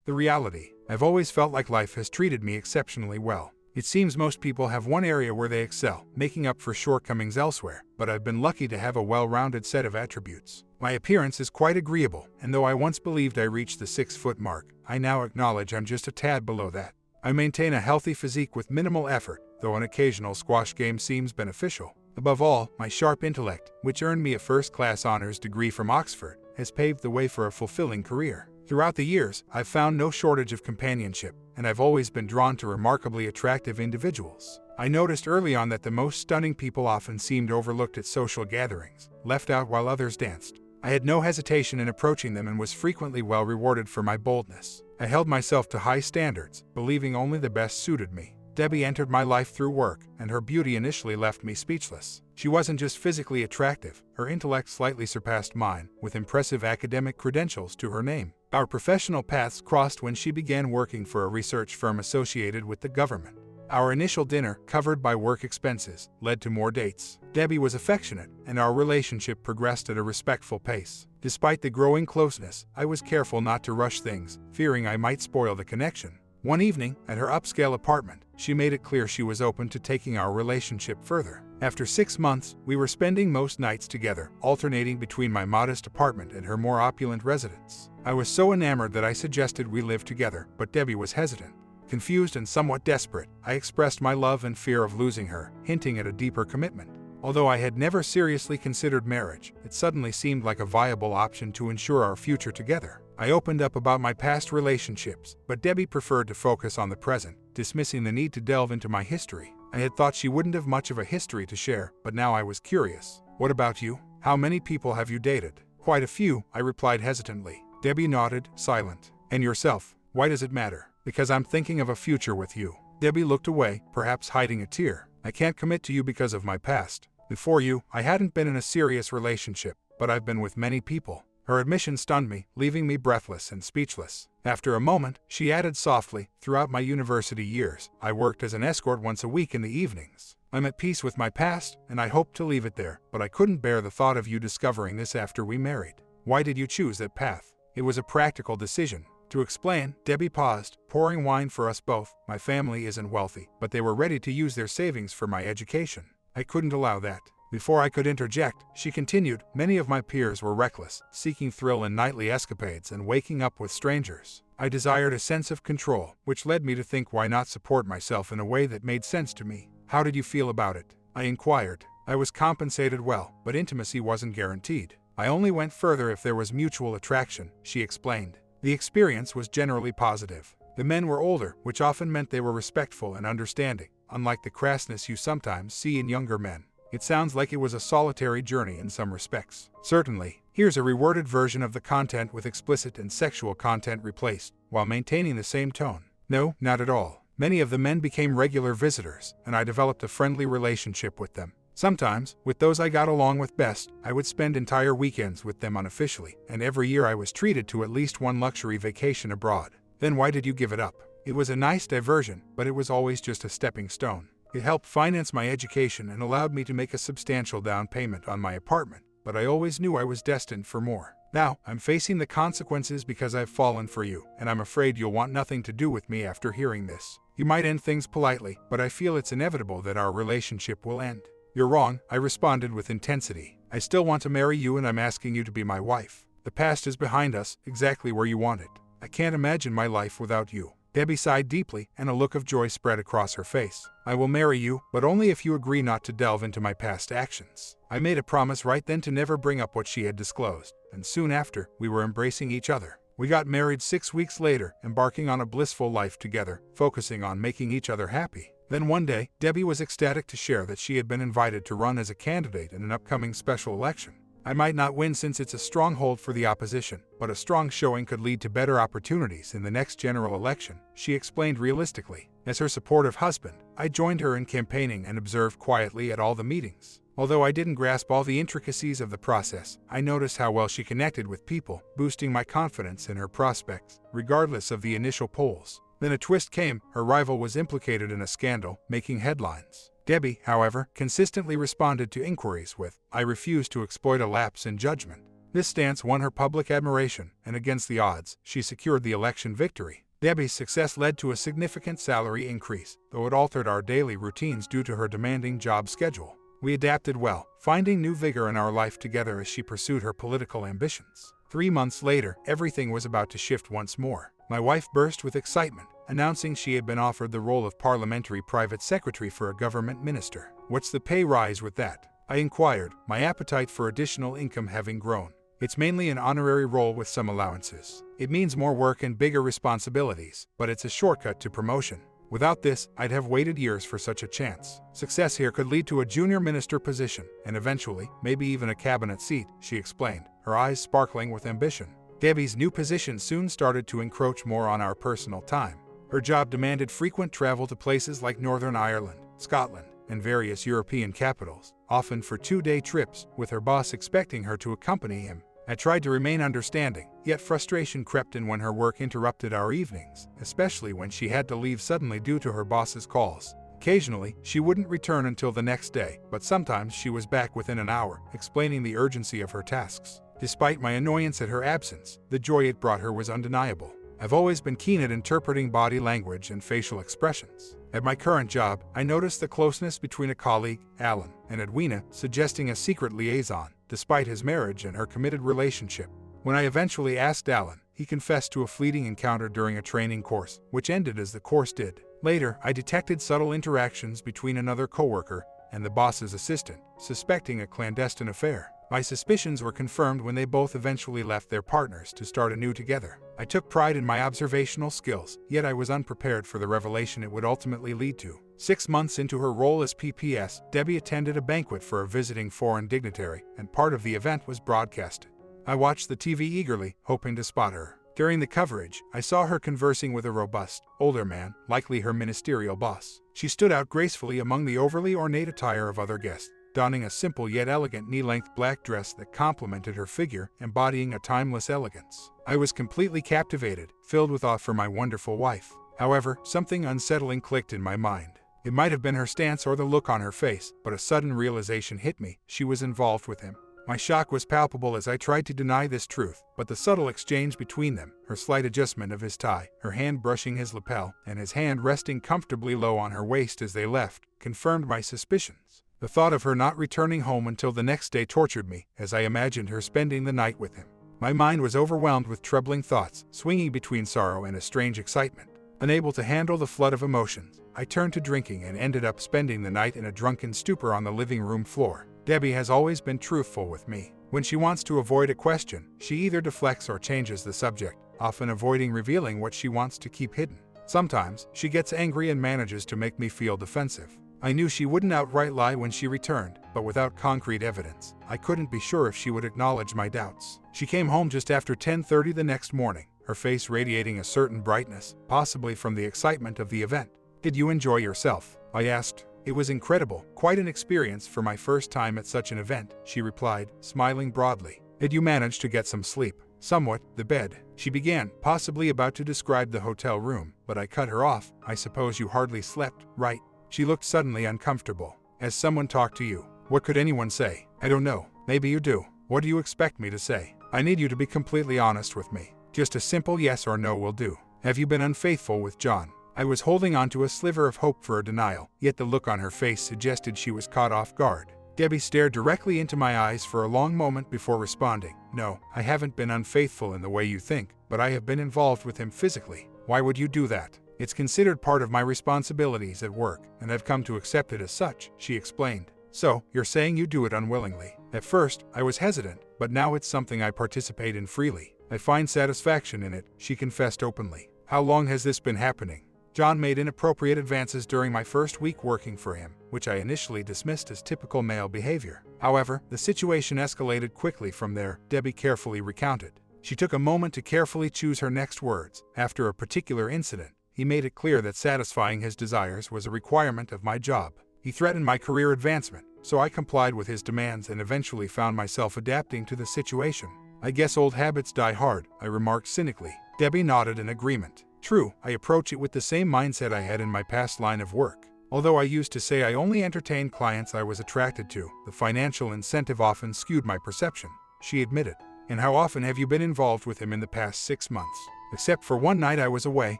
The reality: I've always felt like life has treated me exceptionally well. It seems most people have one area where they excel, making up for shortcomings elsewhere, but I've been lucky to have a well-rounded set of attributes. My appearance is quite agreeable, and though I once believed I reached the 6-foot mark, I now acknowledge I'm just a tad below that. I maintain a healthy physique with minimal effort, though an occasional squash game seems beneficial. Above all, my sharp intellect, which earned me a first-class honors degree from Oxford, has paved the way for a fulfilling career. Throughout the years, I've found no shortage of companionship, and I've always been drawn to remarkably attractive individuals. I noticed early on that the most stunning people often seemed overlooked at social gatherings, left out while others danced. I had no hesitation in approaching them and was frequently well rewarded for my boldness. I held myself to high standards, believing only the best suited me. Debbie entered my life through work, and her beauty initially left me speechless. She wasn't just physically attractive, her intellect slightly surpassed mine, with impressive academic credentials to her name. Our professional paths crossed when she began working for a research firm associated with the government. Our initial dinner, covered by work expenses, led to more dates. Debbie was affectionate, and our relationship progressed at a respectful pace. Despite the growing closeness, I was careful not to rush things, fearing I might spoil the connection. One evening, at her upscale apartment, she made it clear she was open to taking our relationship further. After 6 months, we were spending most nights together, alternating between my modest apartment and her more opulent residence. I was so enamored that I suggested we live together, but Debbie was hesitant. Confused and somewhat desperate, I expressed my love and fear of losing her, hinting at a deeper commitment. Although I had never seriously considered marriage, it suddenly seemed like a viable option to ensure our future together. I opened up about my past relationships, but Debbie preferred to focus on the present, dismissing the need to delve into my history. I had thought she wouldn't have much of a history to share, but now I was curious. What about you? How many people have you dated? Quite a few, I replied hesitantly. Debbie nodded, silent. And yourself? Why does it matter? Because I'm thinking of a future with you. Debbie looked away, perhaps hiding a tear. I can't commit to you because of my past. Before you, I hadn't been in a serious relationship, but I've been with many people. Her admission stunned me, leaving me breathless and speechless. After a moment, she added softly, throughout my university years, I worked as an escort once a week in the evenings. I'm at peace with my past, and I hope to leave it there, but I couldn't bear the thought of you discovering this after we married. Why did you choose that path? It was a practical decision. To explain, Debbie paused, pouring wine for us both. My family isn't wealthy, but they were ready to use their savings for my education. I couldn't allow that. Before I could interject, she continued, many of my peers were reckless, seeking thrill in nightly escapades and waking up with strangers. I desired a sense of control, which led me to think why not support myself in a way that made sense to me. How did you feel about it? I inquired. I was compensated well, but intimacy wasn't guaranteed. I only went further if there was mutual attraction, she explained. The experience was generally positive. The men were older, which often meant they were respectful and understanding, unlike the crassness you sometimes see in younger men. It sounds like it was a solitary journey in some respects. Certainly, here's a reworded version of the content with explicit and sexual content replaced, while maintaining the same tone. No, not at all. Many of the men became regular visitors, and I developed a friendly relationship with them. Sometimes, with those I got along with best, I would spend entire weekends with them unofficially, and every year I was treated to at least one luxury vacation abroad. Then why did you give it up? It was a nice diversion, but it was always just a stepping stone. It helped finance my education and allowed me to make a substantial down payment on my apartment, but I always knew I was destined for more. Now, I'm facing the consequences because I've fallen for you, and I'm afraid you'll want nothing to do with me after hearing this. You might end things politely, but I feel it's inevitable that our relationship will end. You're wrong, I responded with intensity. I still want to marry you and I'm asking you to be my wife. The past is behind us, exactly where you want it. I can't imagine my life without you. Debbie sighed deeply, and a look of joy spread across her face. I will marry you, but only if you agree not to delve into my past actions. I made a promise right then to never bring up what she had disclosed, and soon after, we were embracing each other. We got married 6 weeks later, embarking on a blissful life together, focusing on making each other happy. Then one day, Debbie was ecstatic to share that she had been invited to run as a candidate in an upcoming special election. I might not win since it's a stronghold for the opposition, but a strong showing could lead to better opportunities in the next general election, she explained realistically. As her supportive husband, I joined her in campaigning and observed quietly at all the meetings. Although I didn't grasp all the intricacies of the process, I noticed how well she connected with people, boosting my confidence in her prospects, regardless of the initial polls. Then a twist came. Her rival was implicated in a scandal, making headlines. Debbie, however, consistently responded to inquiries with, I refuse to exploit a lapse in judgment. This stance won her public admiration, and against the odds, she secured the election victory. Debbie's success led to a significant salary increase, though it altered our daily routines due to her demanding job schedule. We adapted well, finding new vigor in our life together as she pursued her political ambitions. 3 months later, everything was about to shift once more. My wife burst with excitement, announcing she had been offered the role of parliamentary private secretary for a government minister. "What's the pay rise with that?" I inquired, my appetite for additional income having grown. "It's mainly an honorary role with some allowances. It means more work and bigger responsibilities, but it's a shortcut to promotion. Without this, I'd have waited years for such a chance. Success here could lead to a junior minister position, and eventually, maybe even a cabinet seat," she explained, her eyes sparkling with ambition. Debbie's new position soon started to encroach more on our personal time. Her job demanded frequent travel to places like Northern Ireland, Scotland, and various European capitals, often for 2-day trips, with her boss expecting her to accompany him. I tried to remain understanding, yet frustration crept in when her work interrupted our evenings, especially when she had to leave suddenly due to her boss's calls. Occasionally, she wouldn't return until the next day, but sometimes she was back within an hour, explaining the urgency of her tasks. Despite my annoyance at her absence, the joy it brought her was undeniable. I've always been keen at interpreting body language and facial expressions. At my current job, I noticed the closeness between a colleague, Alan, and Edwina, suggesting a secret liaison, despite his marriage and her committed relationship. When I eventually asked Alan, he confessed to a fleeting encounter during a training course, which ended as the course did. Later, I detected subtle interactions between another coworker and the boss's assistant, suspecting a clandestine affair. My suspicions were confirmed when they both eventually left their partners to start anew together. I took pride in my observational skills, yet I was unprepared for the revelation it would ultimately lead to. 6 months into her role as PPS, Debbie attended a banquet for a visiting foreign dignitary, and part of the event was broadcasted. I watched the TV eagerly, hoping to spot her. During the coverage, I saw her conversing with a robust, older man, likely her ministerial boss. She stood out gracefully among the overly ornate attire of other guests, donning a simple yet elegant knee-length black dress that complemented her figure, embodying a timeless elegance. I was completely captivated, filled with awe for my wonderful wife. However, something unsettling clicked in my mind. It might have been her stance or the look on her face, but a sudden realization hit me: she was involved with him. My shock was palpable as I tried to deny this truth, but the subtle exchange between them, her slight adjustment of his tie, her hand brushing his lapel, and his hand resting comfortably low on her waist as they left, confirmed my suspicions. The thought of her not returning home until the next day tortured me, as I imagined her spending the night with him. My mind was overwhelmed with troubling thoughts, swinging between sorrow and a strange excitement. Unable to handle the flood of emotions, I turned to drinking and ended up spending the night in a drunken stupor on the living room floor. Debbie has always been truthful with me. When she wants to avoid a question, she either deflects or changes the subject, often avoiding revealing what she wants to keep hidden. Sometimes, she gets angry and manages to make me feel defensive. I knew she wouldn't outright lie when she returned, but without concrete evidence, I couldn't be sure if she would acknowledge my doubts. She came home just after 10:30 the next morning, her face radiating a certain brightness, possibly from the excitement of the event. "Did you enjoy yourself?" I asked. "It was incredible, quite an experience for my first time at such an event," she replied, smiling broadly. "Did you manage to get some sleep?" "Somewhat, the bed," she began, possibly about to describe the hotel room, but I cut her off. "I suppose you hardly slept, right?" She looked suddenly uncomfortable. "Has someone talked to you?" "What could anyone say?" "I don't know. Maybe you do." "What do you expect me to say?" "I need you to be completely honest with me. Just a simple yes or no will do. Have you been unfaithful with John?" I was holding on to a sliver of hope for a denial, yet the look on her face suggested she was caught off guard. Debbie stared directly into my eyes for a long moment before responding. "No, I haven't been unfaithful in the way you think, but I have been involved with him physically." "Why would you do that?" "It's considered part of my responsibilities at work, and I've come to accept it as such," she explained. "So, you're saying you do it unwillingly?" At first, I was hesitant, but now it's something I participate in freely. "I find satisfaction in it," she confessed openly. "How long has this been happening?" John made inappropriate advances during my first week working for him, which I initially dismissed as typical male behavior. However, the situation escalated quickly from there, Debbie carefully recounted. She took a moment to carefully choose her next words. "After a particular incident, he made it clear that satisfying his desires was a requirement of my job. He threatened my career advancement, so I complied with his demands and eventually found myself adapting to the situation." "I guess old habits die hard," I remarked cynically. Debbie nodded in agreement. "True, I approach it with the same mindset I had in my past line of work. Although I used to say I only entertained clients I was attracted to, the financial incentive often skewed my perception," she admitted. And how often have you been involved with him in the past 6 months? Except for one night I was away,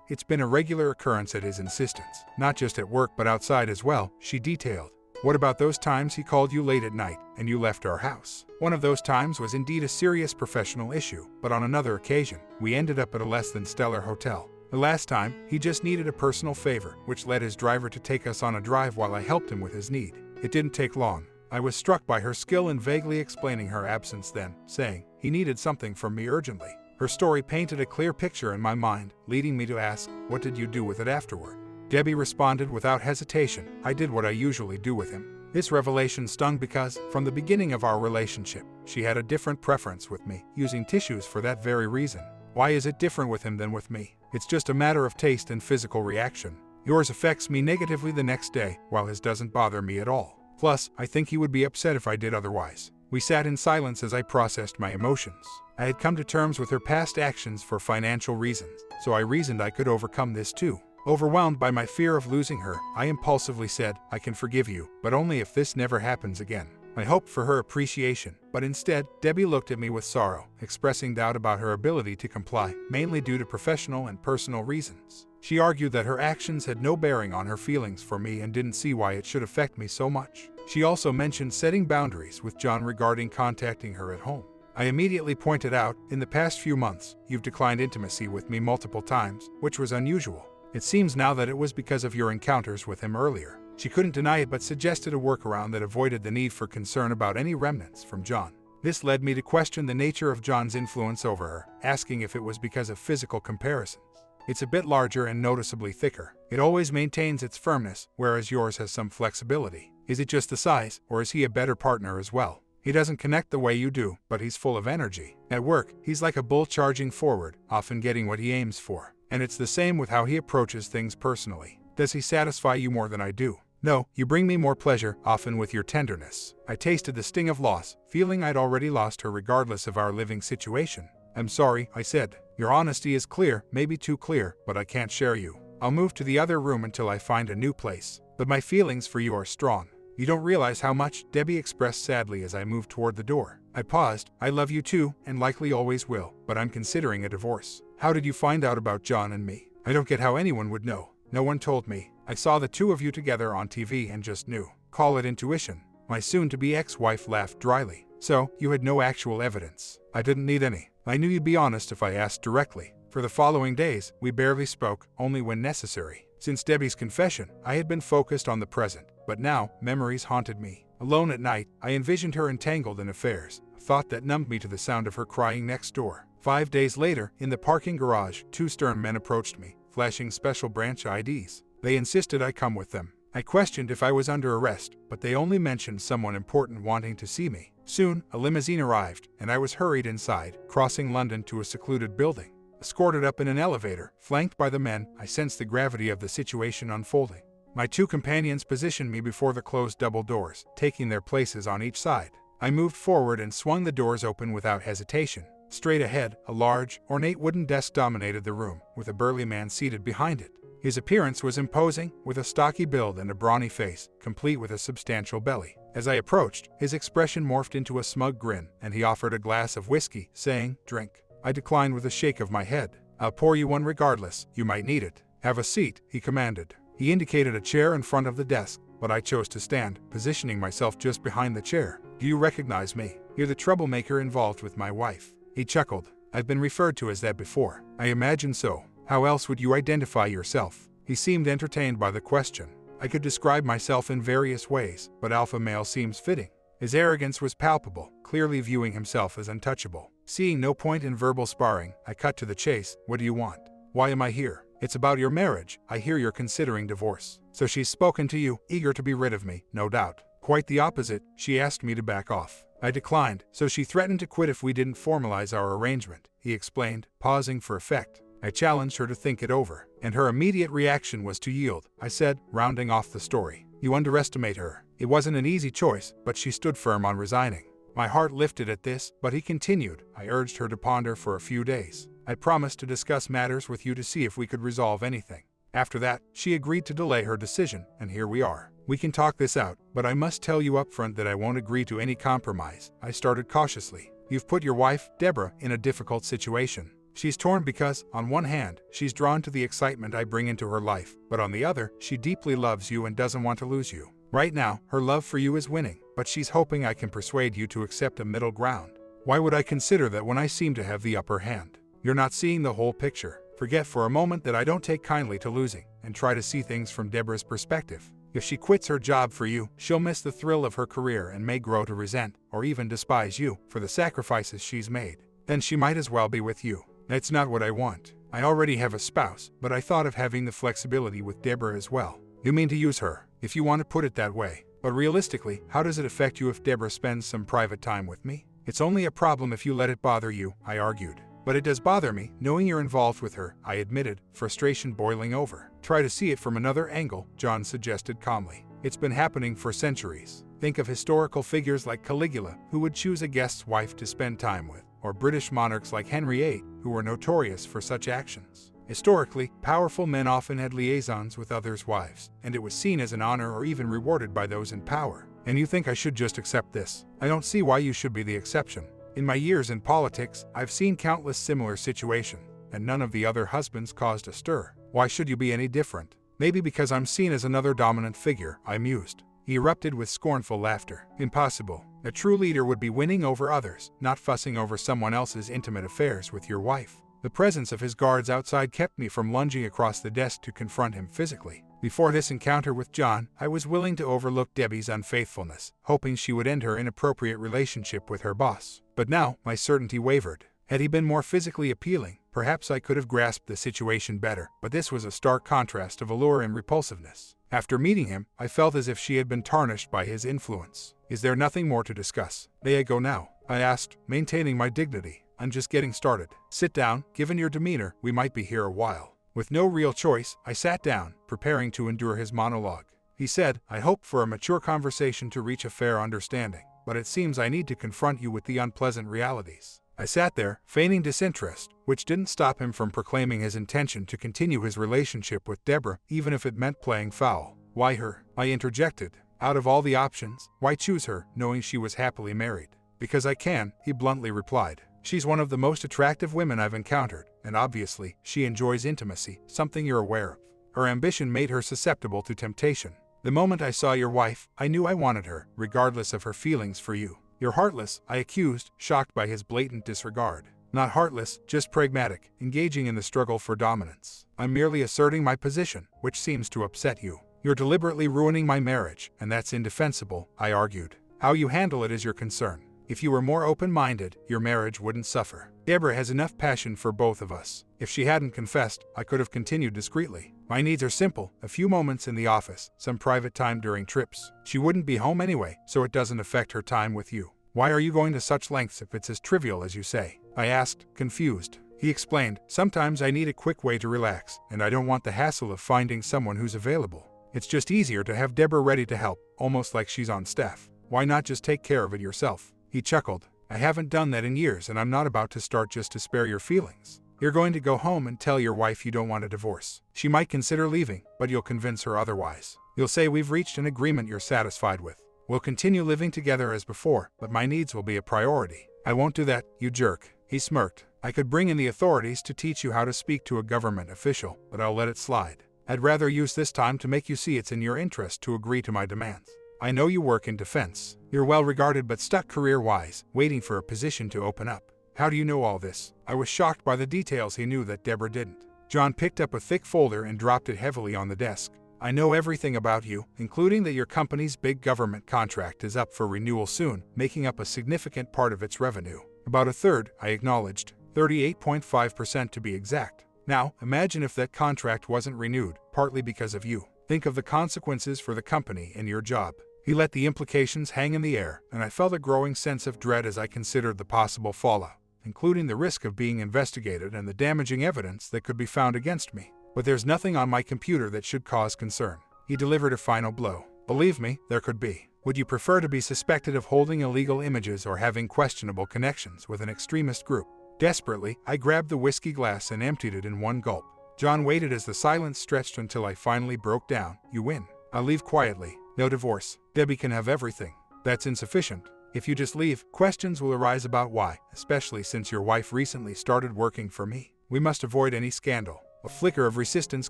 it's been a regular occurrence at his insistence. Not just at work but outside as well, she detailed. What about those times he called you late at night and you left our house? One of those times was indeed a serious professional issue, but on another occasion, we ended up at a less than stellar hotel. The last time, he just needed a personal favor, which led his driver to take us on a drive while I helped him with his need. It didn't take long. I was struck by her skill in vaguely explaining her absence then, saying, he needed something from me urgently. Her story painted a clear picture in my mind, leading me to ask, what did you do with it afterward? Debbie responded without hesitation, I did what I usually do with him. This revelation stung because, from the beginning of our relationship, she had a different preference with me, using tissues for that very reason. Why is it different with him than with me? It's just a matter of taste and physical reaction. Yours affects me negatively the next day, while his doesn't bother me at all. Plus, I think he would be upset if I did otherwise. We sat in silence as I processed my emotions. I had come to terms with her past actions for financial reasons, so I reasoned I could overcome this too. Overwhelmed by my fear of losing her, I impulsively said, I can forgive you, but only if this never happens again. I hoped for her appreciation, but instead, Debbie looked at me with sorrow, expressing doubt about her ability to comply, mainly due to professional and personal reasons. She argued that her actions had no bearing on her feelings for me and didn't see why it should affect me so much. She also mentioned setting boundaries with John regarding contacting her at home. I immediately pointed out, in the past few months, you've declined intimacy with me multiple times, which was unusual. It seems now that it was because of your encounters with him earlier. She couldn't deny it but suggested a workaround that avoided the need for concern about any remnants from John. This led me to question the nature of John's influence over her, asking if it was because of physical comparisons. It's a bit larger and noticeably thicker. It always maintains its firmness, whereas yours has some flexibility. Is it just the size, or is he a better partner as well? He doesn't connect the way you do, but he's full of energy. At work, he's like a bull charging forward, often getting what he aims for. And it's the same with how he approaches things personally. Does he satisfy you more than I do? No, you bring me more pleasure, often with your tenderness. I tasted the sting of loss, feeling I'd already lost her regardless of our living situation. I'm sorry, I said. Your honesty is clear, maybe too clear, but I can't share you. I'll move to the other room until I find a new place. But my feelings for you are strong. You don't realize how much, Debbie expressed sadly as I moved toward the door. I paused. I love you too, and likely always will, but I'm considering a divorce. How did you find out about John and me? I don't get how anyone would know. No one told me. I saw the two of you together on TV and just knew. Call it intuition. My soon-to-be ex-wife laughed dryly. So, you had no actual evidence. I didn't need any. I knew you'd be honest if I asked directly. For the following days, we barely spoke, only when necessary. Since Debbie's confession, I had been focused on the present, but now, memories haunted me. Alone at night, I envisioned her entangled in affairs, a thought that numbed me to the sound of her crying next door. 5 days later, in the parking garage, 2 stern men approached me, flashing special branch IDs. They insisted I come with them. I questioned if I was under arrest, but they only mentioned someone important wanting to see me. Soon, a limousine arrived, and I was hurried inside, crossing London to a secluded building. Escorted up in an elevator, flanked by the men, I sensed the gravity of the situation unfolding. My 2 companions positioned me before the closed double doors, taking their places on each side. I moved forward and swung the doors open without hesitation. Straight ahead, a large, ornate wooden desk dominated the room, with a burly man seated behind it. His appearance was imposing, with a stocky build and a brawny face, complete with a substantial belly. As I approached, his expression morphed into a smug grin, and he offered a glass of whiskey, saying, "Drink." I declined with a shake of my head. "I'll pour you one regardless, you might need it." "Have a seat," he commanded. He indicated a chair in front of the desk, but I chose to stand, positioning myself just behind the chair. "Do you recognize me? You're the troublemaker involved with my wife." He chuckled. "I've been referred to as that before." "I imagine so. How else would you identify yourself?" He seemed entertained by the question. I could describe myself in various ways, but alpha male seems fitting. His arrogance was palpable, clearly viewing himself as untouchable. Seeing no point in verbal sparring, I cut to the chase. "What do you want?" "Why am I here?" "It's about your marriage. I hear you're considering divorce." "So she's spoken to you, eager to be rid of me, no doubt." "Quite the opposite. She asked me to back off." I declined, so she threatened to quit if we didn't formalize our arrangement, he explained, pausing for effect. I challenged her to think it over, and her immediate reaction was to yield. I said, rounding off the story, "You underestimate her." It wasn't an easy choice, but she stood firm on resigning. My heart lifted at this, but he continued. I urged her to ponder for a few days. I promised to discuss matters with you to see if we could resolve anything. After that, she agreed to delay her decision, and here we are. We can talk this out, but I must tell you upfront that I won't agree to any compromise. I started cautiously. You've put your wife, Deborah, in a difficult situation. She's torn because, on one hand, she's drawn to the excitement I bring into her life, but on the other, she deeply loves you and doesn't want to lose you. Right now, her love for you is winning, but she's hoping I can persuade you to accept a middle ground. Why would I consider that when I seem to have the upper hand? You're not seeing the whole picture. Forget for a moment that I don't take kindly to losing, and try to see things from Deborah's perspective. If she quits her job for you, she'll miss the thrill of her career and may grow to resent, or even despise you, for the sacrifices she's made. Then she might as well be with you. That's not what I want. I already have a spouse, but I thought of having the flexibility with Deborah as well. You mean to use her, if you want to put it that way. But realistically, how does it affect you if Deborah spends some private time with me? It's only a problem if you let it bother you, I argued. But it does bother me, knowing you're involved with her, I admitted, frustration boiling over. Try to see it from another angle, John suggested calmly. It's been happening for centuries. Think of historical figures like Caligula, who would choose a guest's wife to spend time with, or British monarchs like Henry VIII, who were notorious for such actions. Historically, powerful men often had liaisons with others' wives, and it was seen as an honor or even rewarded by those in power. And you think I should just accept this? I don't see why you should be the exception. In my years in politics, I've seen countless similar situations, and none of the other husbands caused a stir. Why should you be any different? Maybe because I'm seen as another dominant figure, I mused. He erupted with scornful laughter. Impossible. A true leader would be winning over others, not fussing over someone else's intimate affairs with your wife. The presence of his guards outside kept me from lunging across the desk to confront him physically. Before this encounter with John, I was willing to overlook Debbie's unfaithfulness, hoping she would end her inappropriate relationship with her boss. But now, my certainty wavered. Had he been more physically appealing, perhaps I could have grasped the situation better, but this was a stark contrast of allure and repulsiveness. After meeting him, I felt as if she had been tarnished by his influence. Is there nothing more to discuss? May I go now? I asked, maintaining my dignity. I'm just getting started. Sit down. Given your demeanor, we might be here a while. With no real choice, I sat down, preparing to endure his monologue. He said, I hope for a mature conversation to reach a fair understanding, but it seems I need to confront you with the unpleasant realities. I sat there, feigning disinterest, which didn't stop him from proclaiming his intention to continue his relationship with Deborah, even if it meant playing foul. Why her? I interjected. Out of all the options, why choose her, knowing she was happily married? Because I can, he bluntly replied. She's one of the most attractive women I've encountered, and obviously, she enjoys intimacy, something you're aware of. Her ambition made her susceptible to temptation. The moment I saw your wife, I knew I wanted her, regardless of her feelings for you. You're heartless, I accused, shocked by his blatant disregard. Not heartless, just pragmatic, engaging in the struggle for dominance. I'm merely asserting my position, which seems to upset you. You're deliberately ruining my marriage, and that's indefensible, I argued. How you handle it is your concern. If you were more open-minded, your marriage wouldn't suffer. Deborah has enough passion for both of us. If she hadn't confessed, I could have continued discreetly. My needs are simple, a few moments in the office, some private time during trips. She wouldn't be home anyway, so it doesn't affect her time with you. Why are you going to such lengths if it's as trivial as you say? I asked, confused. He explained, sometimes I need a quick way to relax, and I don't want the hassle of finding someone who's available. It's just easier to have Deborah ready to help, almost like she's on staff. Why not just take care of it yourself? He chuckled. I haven't done that in years, and I'm not about to start just to spare your feelings. You're going to go home and tell your wife you don't want a divorce. She might consider leaving, but you'll convince her otherwise. You'll say we've reached an agreement you're satisfied with. We'll continue living together as before, but my needs will be a priority. I won't do that, you jerk. He smirked. I could bring in the authorities to teach you how to speak to a government official, but I'll let it slide. I'd rather use this time to make you see it's in your interest to agree to my demands. I know you work in defense. You're well regarded but stuck career-wise, waiting for a position to open up. How do you know all this? I was shocked by the details he knew that Deborah didn't. John picked up a thick folder and dropped it heavily on the desk. I know everything about you, including that your company's big government contract is up for renewal soon, making up a significant part of its revenue. About a third, I acknowledged. 38.5% to be exact. Now, imagine if that contract wasn't renewed, partly because of you. Think of the consequences for the company and your job. He let the implications hang in the air, and I felt a growing sense of dread as I considered the possible fallout, including the risk of being investigated and the damaging evidence that could be found against me. But there's nothing on my computer that should cause concern. He delivered a final blow. Believe me, there could be. Would you prefer to be suspected of holding illegal images or having questionable connections with an extremist group? Desperately, I grabbed the whiskey glass and emptied it in one gulp. John waited as the silence stretched until I finally broke down. You win. I'll leave quietly. No divorce. Debbie can have everything. That's insufficient. If you just leave, questions will arise about why, especially since your wife recently started working for me. We must avoid any scandal. A flicker of resistance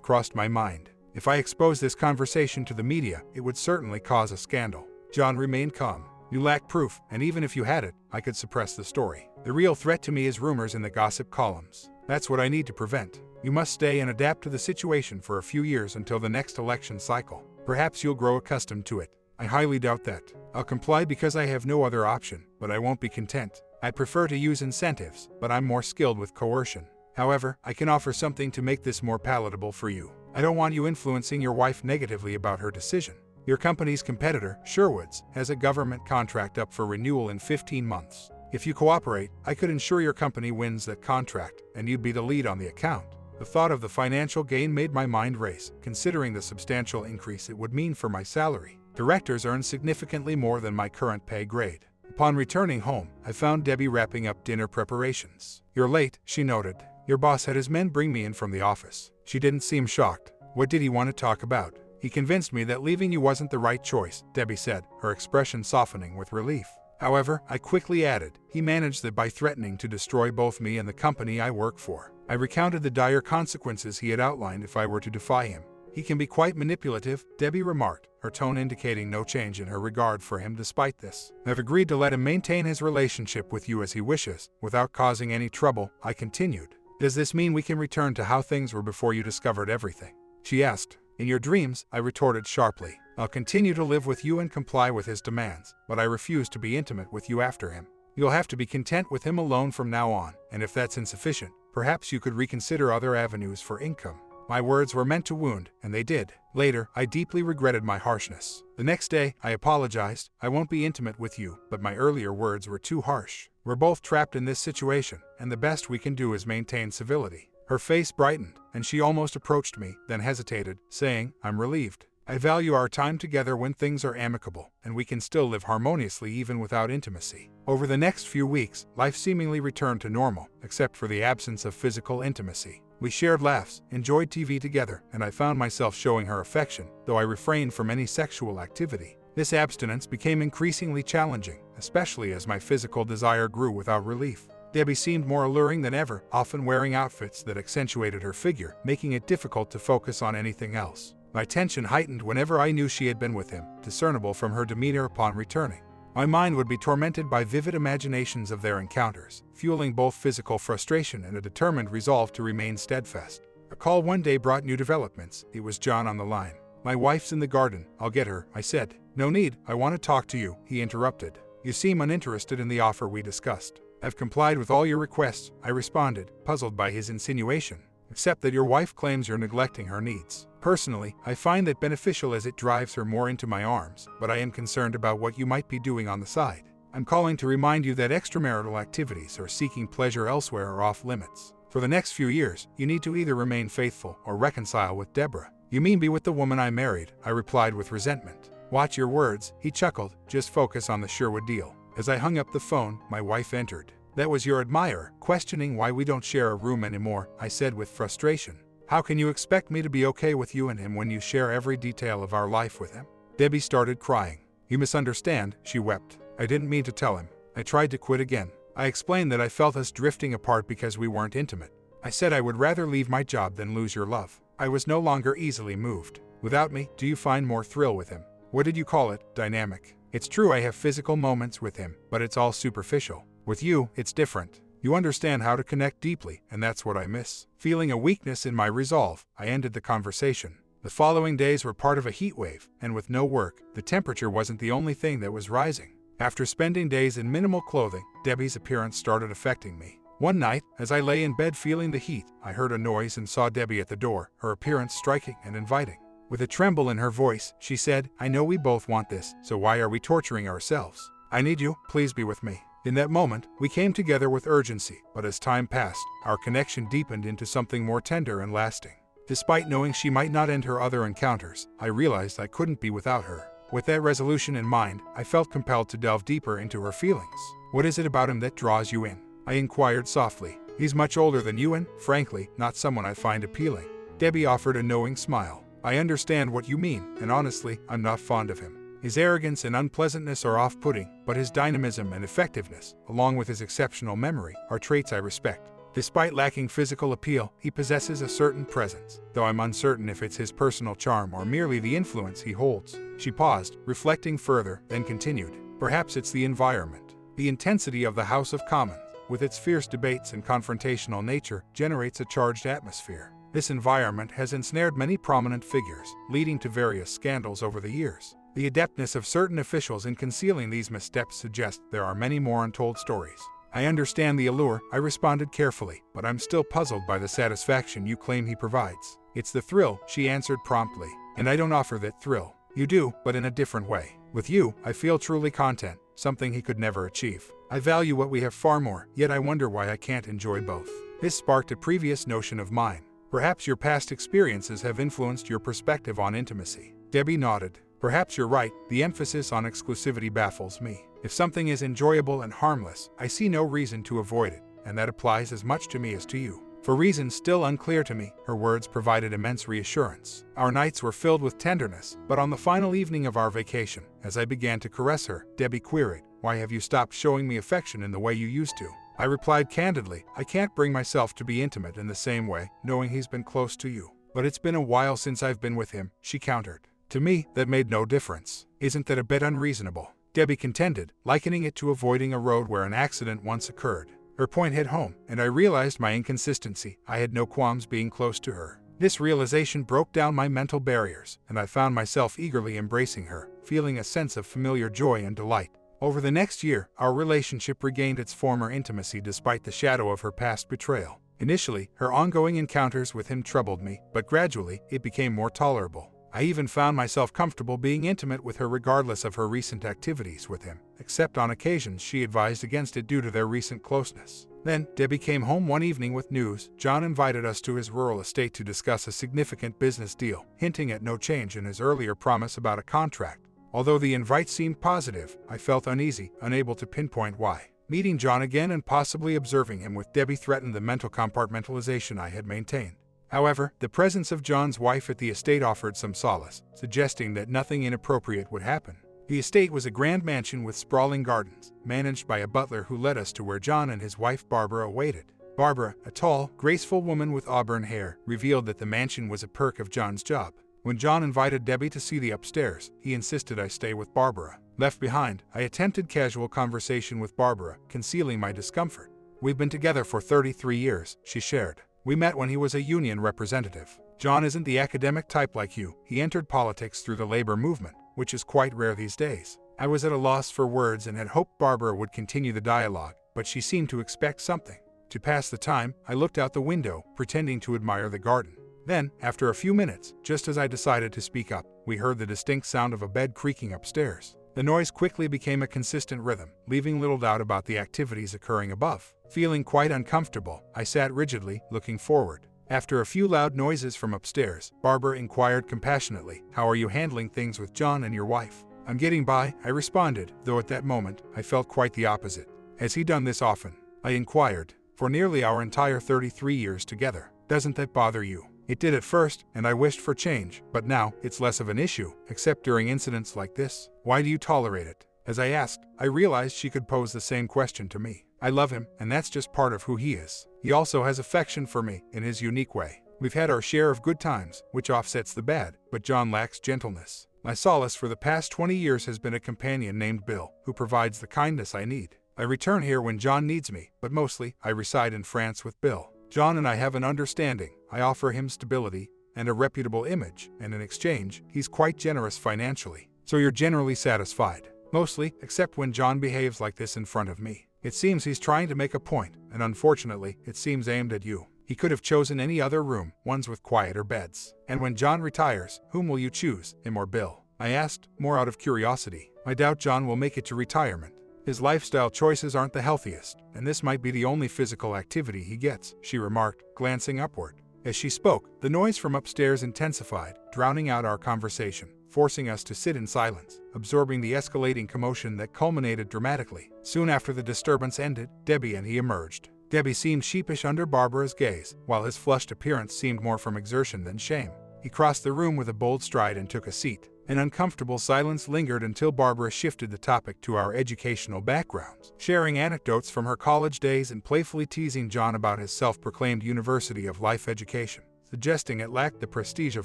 crossed my mind. If I expose this conversation to the media, it would certainly cause a scandal. John remained calm. You lack proof, and even if you had it, I could suppress the story. The real threat to me is rumors in the gossip columns. That's what I need to prevent. You must stay and adapt to the situation for a few years until the next election cycle. Perhaps you'll grow accustomed to it. I highly doubt that. I'll comply because I have no other option, but I won't be content. I'd prefer to use incentives, but I'm more skilled with coercion. However, I can offer something to make this more palatable for you. I don't want you influencing your wife negatively about her decision. Your company's competitor, Sherwood's, has a government contract up for renewal in 15 months. If you cooperate, I could ensure your company wins that contract, and you'd be the lead on the account. The thought of the financial gain made my mind race, considering the substantial increase it would mean for my salary. Directors earn significantly more than my current pay grade. Upon returning home, I found Debbie wrapping up dinner preparations. "You're late," she noted. "Your boss had his men bring me in from the office." She didn't seem shocked. "What did he want to talk about?" "He convinced me that leaving you wasn't the right choice," Debbie said, her expression softening with relief. "However," I quickly added, "he managed that by threatening to destroy both me and the company I work for." I recounted the dire consequences he had outlined if I were to defy him. "He can be quite manipulative," Debbie remarked, her tone indicating no change in her regard for him despite this. "I've agreed to let him maintain his relationship with you as he wishes, without causing any trouble," I continued. "Does this mean we can return to how things were before you discovered everything?" she asked. "In your dreams," I retorted sharply. "I'll continue to live with you and comply with his demands, but I refuse to be intimate with you after him. You'll have to be content with him alone from now on, and if that's insufficient, perhaps you could reconsider other avenues for income." My words were meant to wound, and they did. Later, I deeply regretted my harshness. The next day, I apologized. "I won't be intimate with you," but my earlier words were too harsh. "We're both trapped in this situation, and the best we can do is maintain civility." Her face brightened, and she almost approached me, then hesitated, saying, "I'm relieved. I value our time together when things are amicable, and we can still live harmoniously even without intimacy." Over the next few weeks, life seemingly returned to normal, except for the absence of physical intimacy. We shared laughs, enjoyed TV together, and I found myself showing her affection, though I refrained from any sexual activity. This abstinence became increasingly challenging, especially as my physical desire grew without relief. Debbie seemed more alluring than ever, often wearing outfits that accentuated her figure, making it difficult to focus on anything else. My tension heightened whenever I knew she had been with him, discernible from her demeanor upon returning. My mind would be tormented by vivid imaginations of their encounters, fueling both physical frustration and a determined resolve to remain steadfast. A call one day brought new developments. It was John on the line. "My wife's in the garden. I'll get her," I said. "No need. I want to talk to you," he interrupted. "You seem uninterested in the offer we discussed." "I've complied with all your requests," I responded, puzzled by his insinuation. "Except that your wife claims you're neglecting her needs. Personally, I find that beneficial as it drives her more into my arms, but I am concerned about what you might be doing on the side. I'm calling to remind you that extramarital activities or seeking pleasure elsewhere are off limits. For the next few years, you need to either remain faithful or reconcile with Deborah." "You mean be with the woman I married?" I replied with resentment. "Watch your words," he chuckled. "Just focus on the Sherwood deal." As I hung up the phone, my wife entered. "That was your admirer, questioning why we don't share a room anymore," I said with frustration. "How can you expect me to be okay with you and him when you share every detail of our life with him?" Debbie started crying. "You misunderstand," she wept. "I didn't mean to tell him." I tried to quit again. I explained that I felt us drifting apart because we weren't intimate. I said I would rather leave my job than lose your love. I was no longer easily moved. "Without me, do you find more thrill with him?" "What did you call it?" "Dynamic." "It's true I have physical moments with him, but it's all superficial. With you, it's different. You understand how to connect deeply, and that's what I miss." Feeling a weakness in my resolve, I ended the conversation. The following days were part of a heat wave, and with no work, the temperature wasn't the only thing that was rising. After spending days in minimal clothing, Debbie's appearance started affecting me. One night, as I lay in bed feeling the heat, I heard a noise and saw Debbie at the door, her appearance striking and inviting. With a tremble in her voice, she said, "I know we both want this, so why are we torturing ourselves? I need you, please be with me." In that moment, we came together with urgency, but as time passed, our connection deepened into something more tender and lasting. Despite knowing she might not end her other encounters, I realized I couldn't be without her. With that resolution in mind, I felt compelled to delve deeper into her feelings. "What is it about him that draws you in?" I inquired softly. "He's much older than you and, frankly, not someone I find appealing." Debbie offered a knowing smile. "I understand what you mean, and honestly, I'm not fond of him. His arrogance and unpleasantness are off-putting, but his dynamism and effectiveness, along with his exceptional memory, are traits I respect. Despite lacking physical appeal, he possesses a certain presence, though I'm uncertain if it's his personal charm or merely the influence he holds. She paused, reflecting further, then continued. Perhaps it's the environment. The intensity of the House of Commons, with its fierce debates and confrontational nature, generates a charged atmosphere. This environment has ensnared many prominent figures, leading to various scandals over the years. The adeptness of certain officials in concealing these missteps suggests there are many more untold stories. I understand the allure, I responded carefully, but I'm still puzzled by the satisfaction you claim he provides. It's the thrill, she answered promptly, and I don't offer that thrill. You do, but in a different way. With you, I feel truly content, something he could never achieve. I value what we have far more, yet I wonder why I can't enjoy both. This sparked a previous notion of mine. Perhaps your past experiences have influenced your perspective on intimacy. Debbie nodded. Perhaps you're right, the emphasis on exclusivity baffles me. If something is enjoyable and harmless, I see no reason to avoid it, and that applies as much to me as to you. For reasons still unclear to me, her words provided immense reassurance. Our nights were filled with tenderness, but on the final evening of our vacation, as I began to caress her, Debbie queried, "Why have you stopped showing me affection in the way you used to?" I replied candidly, "I can't bring myself to be intimate in the same way, knowing he's been close to you. But it's been a while since I've been with him," she countered. To me, that made no difference. Isn't that a bit unreasonable? Debbie contended, likening it to avoiding a road where an accident once occurred. Her point hit home, and I realized my inconsistency. I had no qualms being close to her. This realization broke down my mental barriers, and I found myself eagerly embracing her, feeling a sense of familiar joy and delight. Over the next year, our relationship regained its former intimacy despite the shadow of her past betrayal. Initially, her ongoing encounters with him troubled me, but gradually, it became more tolerable. I even found myself comfortable being intimate with her regardless of her recent activities with him, except on occasions she advised against it due to their recent closeness. Then, Debbie came home one evening with news. John invited us to his rural estate to discuss a significant business deal, hinting at no change in his earlier promise about a contract. Although the invite seemed positive, I felt uneasy, unable to pinpoint why. Meeting John again and possibly observing him with Debbie threatened the mental compartmentalization I had maintained. However, the presence of John's wife at the estate offered some solace, suggesting that nothing inappropriate would happen. The estate was a grand mansion with sprawling gardens, managed by a butler who led us to where John and his wife Barbara waited. Barbara, a tall, graceful woman with auburn hair, revealed that the mansion was a perk of John's job. When John invited Debbie to see the upstairs, he insisted I stay with Barbara. Left behind, I attempted casual conversation with Barbara, concealing my discomfort. "We've been together for 33 years, she shared. "We met when he was a union representative. John isn't the academic type like you. He entered politics through the labor movement, which is quite rare these days." I was at a loss for words and had hoped Barbara would continue the dialogue, but she seemed to expect something. To pass the time, I looked out the window, pretending to admire the garden. Then, after a few minutes, just as I decided to speak up, we heard the distinct sound of a bed creaking upstairs. The noise quickly became a consistent rhythm, leaving little doubt about the activities occurring above. Feeling quite uncomfortable, I sat rigidly, looking forward. After a few loud noises from upstairs, Barbara inquired compassionately, "How are you handling things with John and your wife?" "I'm getting by," I responded, though at that moment, I felt quite the opposite. "Has he done this often?" I inquired. "For nearly our entire 33 years together. Doesn't that bother you?" "It did at first, and I wished for change, but now, it's less of an issue, except during incidents like this." "Why do you tolerate it?" As I asked, I realized she could pose the same question to me. I love him, and that's just part of who he is. He also has affection for me, in his unique way. We've had our share of good times, which offsets the bad, but John lacks gentleness. My solace for the past 20 years has been a companion named Bill, who provides the kindness I need. I return here when John needs me, but mostly, I reside in France with Bill. John and I have an understanding. I offer him stability and a reputable image, and in exchange, he's quite generous financially. So you're generally satisfied. Mostly, except when John behaves like this in front of me. It seems he's trying to make a point, and unfortunately, it seems aimed at you. He could have chosen any other room, ones with quieter beds. And when John retires, whom will you choose, him or Bill? I asked, more out of curiosity. I doubt John will make it to retirement. His lifestyle choices aren't the healthiest, and this might be the only physical activity he gets, she remarked, glancing upward. As she spoke, the noise from upstairs intensified, drowning out our conversation, forcing us to sit in silence, absorbing the escalating commotion that culminated dramatically. Soon after the disturbance ended, Debbie and he emerged. Debbie seemed sheepish under Barbara's gaze, while his flushed appearance seemed more from exertion than shame. He crossed the room with a bold stride and took a seat. An uncomfortable silence lingered until Barbara shifted the topic to our educational backgrounds, sharing anecdotes from her college days and playfully teasing John about his self-proclaimed University of Life education, suggesting it lacked the prestige of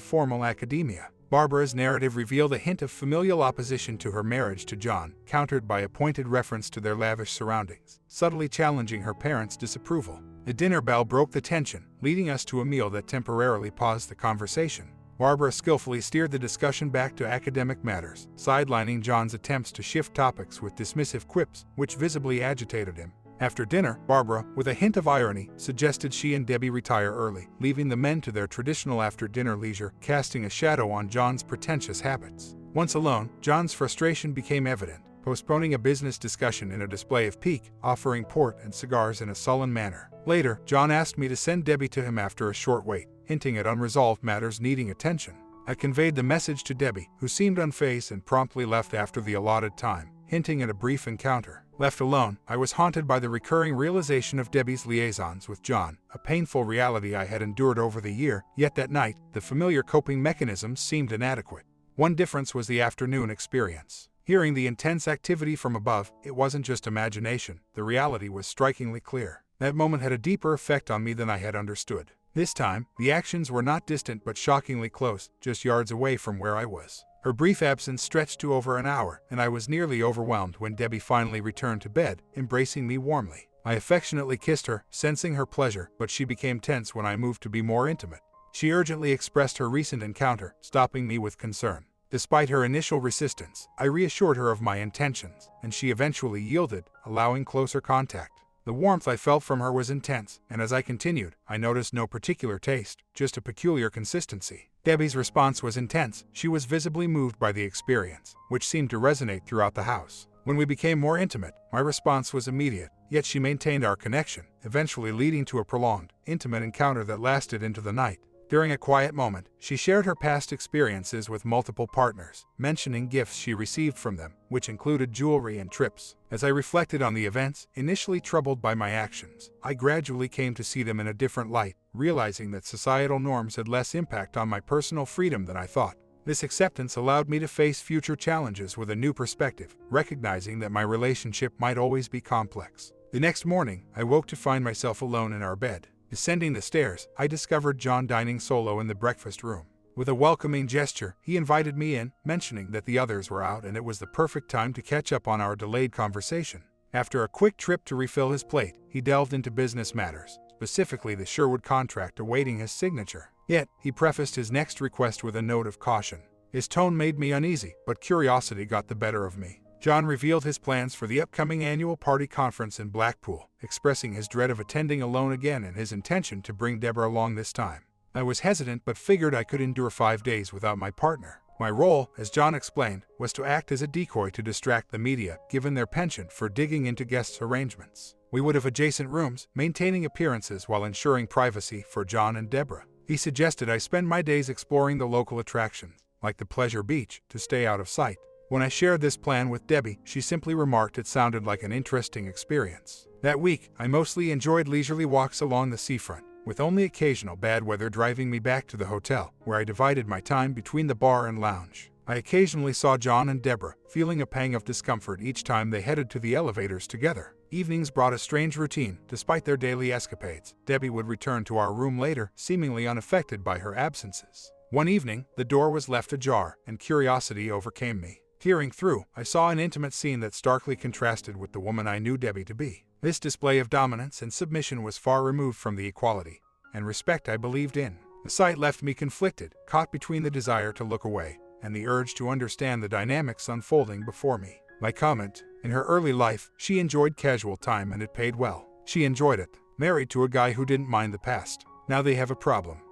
formal academia. Barbara's narrative revealed a hint of familial opposition to her marriage to John, countered by a pointed reference to their lavish surroundings, subtly challenging her parents' disapproval. The dinner bell broke the tension, leading us to a meal that temporarily paused the conversation. Barbara skillfully steered the discussion back to academic matters, sidelining John's attempts to shift topics with dismissive quips, which visibly agitated him. After dinner, Barbara, with a hint of irony, suggested she and Debbie retire early, leaving the men to their traditional after-dinner leisure, casting a shadow on John's pretentious habits. Once alone, John's frustration became evident, postponing a business discussion in a display of pique, offering port and cigars in a sullen manner. Later, John asked me to send Debbie to him after a short wait, hinting at unresolved matters needing attention. I conveyed the message to Debbie, who seemed unfazed and promptly left after the allotted time, hinting at a brief encounter. Left alone, I was haunted by the recurring realization of Debbie's liaisons with John, a painful reality I had endured over the year, yet that night, the familiar coping mechanisms seemed inadequate. One difference was the afternoon experience. Hearing the intense activity from above, it wasn't just imagination, the reality was strikingly clear. That moment had a deeper effect on me than I had understood. This time, the actions were not distant but shockingly close, just yards away from where I was. Her brief absence stretched to over an hour, and I was nearly overwhelmed when Debbie finally returned to bed, embracing me warmly. I affectionately kissed her, sensing her pleasure, but she became tense when I moved to be more intimate. She urgently expressed her recent encounter, stopping me with concern. Despite her initial resistance, I reassured her of my intentions, and she eventually yielded, allowing closer contact. The warmth I felt from her was intense, and as I continued, I noticed no particular taste, just a peculiar consistency. Debbie's response was intense. She was visibly moved by the experience, which seemed to resonate throughout the house. When we became more intimate, my response was immediate, yet she maintained our connection, eventually leading to a prolonged, intimate encounter that lasted into the night. During a quiet moment, she shared her past experiences with multiple partners, mentioning gifts she received from them, which included jewelry and trips. As I reflected on the events, initially troubled by my actions, I gradually came to see them in a different light, realizing that societal norms had less impact on my personal freedom than I thought. This acceptance allowed me to face future challenges with a new perspective, recognizing that my relationship might always be complex. The next morning, I woke to find myself alone in our bed. Descending the stairs, I discovered John dining solo in the breakfast room. With a welcoming gesture, he invited me in, mentioning that the others were out and it was the perfect time to catch up on our delayed conversation. After a quick trip to refill his plate, he delved into business matters, specifically the Sherwood contract awaiting his signature. Yet, he prefaced his next request with a note of caution. His tone made me uneasy, but curiosity got the better of me. John revealed his plans for the upcoming annual party conference in Blackpool, expressing his dread of attending alone again and his intention to bring Deborah along this time. I was hesitant but figured I could endure 5 days without my partner. My role, as John explained, was to act as a decoy to distract the media, given their penchant for digging into guests' arrangements. We would have adjacent rooms, maintaining appearances while ensuring privacy for John and Deborah. He suggested I spend my days exploring the local attractions, like the Pleasure Beach, to stay out of sight. When I shared this plan with Debbie, she simply remarked it sounded like an interesting experience. That week, I mostly enjoyed leisurely walks along the seafront, with only occasional bad weather driving me back to the hotel, where I divided my time between the bar and lounge. I occasionally saw John and Deborah, feeling a pang of discomfort each time they headed to the elevators together. Evenings brought a strange routine. Despite their daily escapades, Debbie would return to our room later, seemingly unaffected by her absences. One evening, the door was left ajar, and curiosity overcame me. Peering through, I saw an intimate scene that starkly contrasted with the woman I knew Debbie to be. This display of dominance and submission was far removed from the equality and respect I believed in. The sight left me conflicted, caught between the desire to look away and the urge to understand the dynamics unfolding before me. My comment: in her early life, she enjoyed casual time and it paid well. She enjoyed it. Married to a guy who didn't mind the past. Now they have a problem.